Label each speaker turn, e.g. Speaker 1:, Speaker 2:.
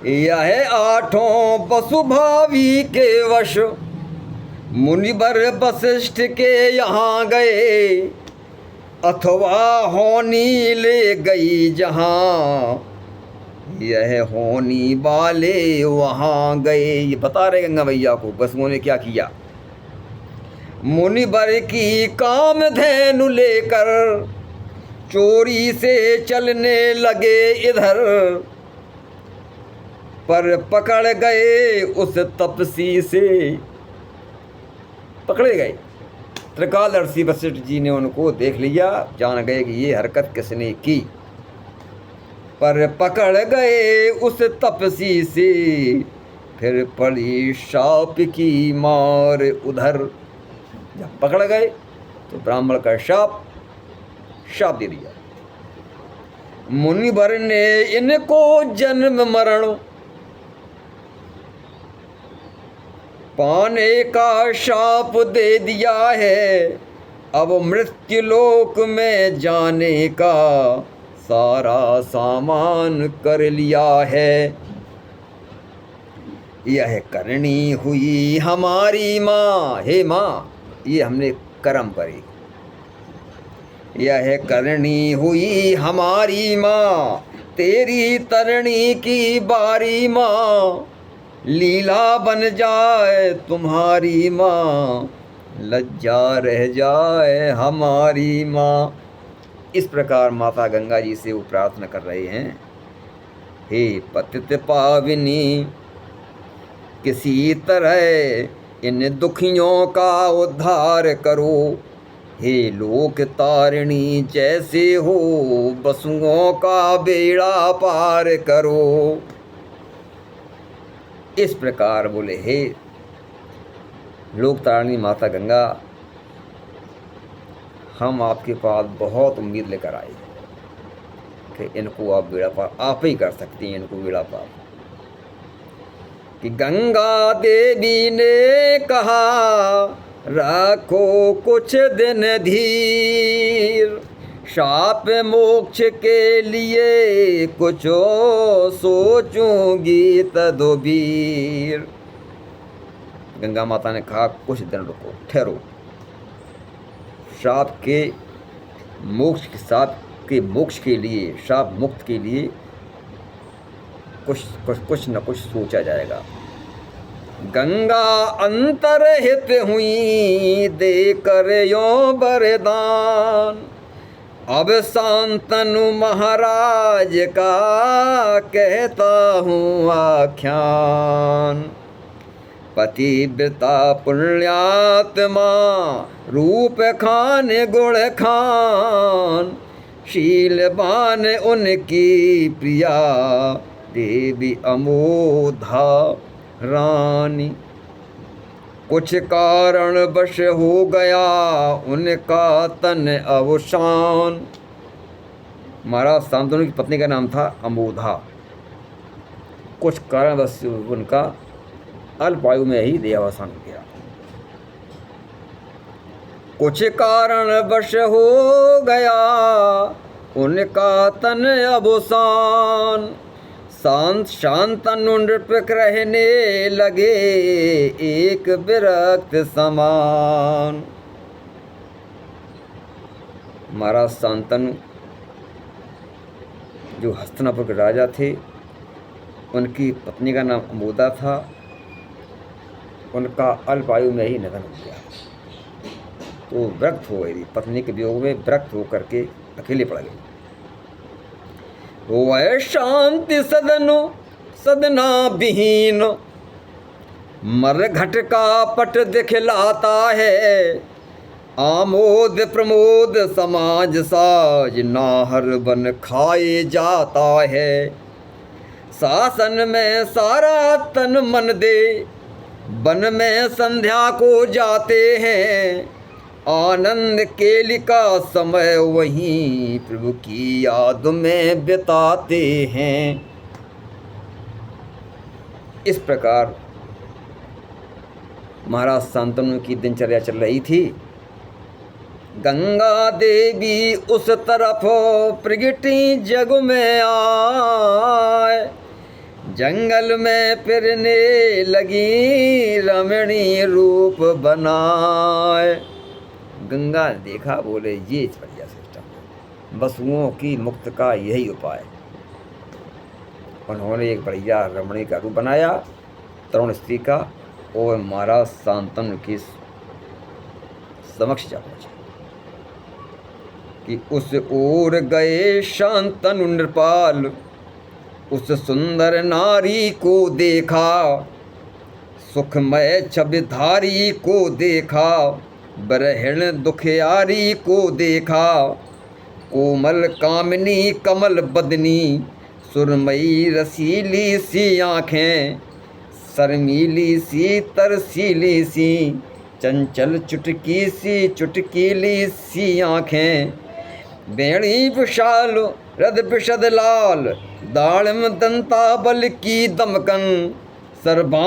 Speaker 1: यह आठों वसुभावी के वश मुनिवर वशिष्ठ के यहाँ गए, अथवा होनी ले गई जहाँ, यह होनी वाले वहाँ गए। ये बता रहे गंगा मैया को वसुओं ने क्या किया। मुनिवर की कामधेनु लेकर चोरी से चलने लगे इधर, पर पकड़ गए उस तपसी से। पकड़े गए, त्रिकालदर्शी वशिष्ठ जी ने उनको देख लिया, जान गए कि ये हरकत किसने की, पर पकड़ गए उस तपसी से। फिर पड़ी शाप की मार उधर। जब पकड़ गए तो ब्राह्मण का शाप दे दिया। मुनिवर ने इनको जन्म मरण पाने का शाप दे दिया है, अब मृत्युलोक में जाने का सारा सामान कर लिया है। यह करनी हुई हमारी माँ, हे माँ ये हमने कर्म करे। यह करनी हुई हमारी माँ, तेरी तरणी की बारी माँ, लीला बन जाए तुम्हारी माँ, लज्जा रह जाए हमारी माँ। इस प्रकार माता गंगा जी से वो प्रार्थना कर रहे हैं, हे पतित पाविनी किसी तरह इन दुखियों का उद्धार करो, हे लोक तारिणी जैसे हो वसुओं का बेड़ा पार करो। इस प्रकार बोले, हे लोक तारिणी माता गंगा, हम आपके पास बहुत उम्मीद लेकर आए कि इनको आप बेड़ा पार आप ही कर सकती हैं, इनको बेड़ा पार। कि गंगा देवी ने कहा रखो कुछ दिन धीर, शाप मोक्ष के लिए कुछ सोचूंगी तदबीर। गंगा माता ने कहा कुछ दिन रुको, ठहरो, शाप के मोक्ष के लिए, शाप मुक्त के लिए कुछ न कुछ सोचा जाएगा। गंगा अंतरहित हुई देकर यो वरदान, अब शांतनु महाराज का कहता हूँ आख्यान। पतिव्रता पुण्यात्मा रूप खान गुण खान, शीलवान उनकी प्रिया देवी अमोधा रानी। कुछ कारण वश हो गया उनका तन अवसान। महाराज शांतनु की पत्नी का नाम था अमोधा। कुछ कारण वश उनका अल्पायु में ही देहावसान हो गया। कुछ कारण वश हो गया उनका तन अवसान, शांतनु नृपक रहने लगे एक विरक्त समान। महाराज शांतनु जो हस्तिनापुर के राजा थे, उनकी पत्नी का नाम अमोदा था। उनका अल्पायु में ही निधन हो गया, तो विरक्त हो गई, पत्नी के वियोग में विरक्त होकर के अकेले पड़ गई। वह शांति सदना विहीन, मरघट का पट दिखलाता है। आमोद प्रमोद समाज साज, नाहर बन खाए जाता है। शासन में सारा तन मन दे, वन में संध्या को जाते हैं। आनंद केली का समय वहीं प्रभु की याद में बिताते हैं। इस प्रकार महाराज शांतनु की दिनचर्या चल रही थी। गंगा देवी उस तरफ प्रगटी जग में आए, जंगल में फिरने लगी रमणीय रूप बनाए। गंगा ने देखा, बोले ये बढ़िया सिस्टम, वसुओं की मुक्त का यही उपाय। उन्होंने एक बढ़िया रमणीय का रूप बनाया तरुण स्त्री का, और महाराज शांतनु के समक्ष जा पहुंचे कि उस ओर गए शांतनु नृपाल, उस सुंदर नारी को देखा, सुखमय छविधारी को देखा, बरहण दुखियारी को देखा, कोमल कामिनी कमल बदनी, सुरमई रसीली सी आँखें, शर्मीली सी तरसीली सी, चंचल चुटकी सी चुटकीली सी आँखें, बेणी विशाल रद विशद लाल, दाड़म दंता बल की दमकन, सर्बांग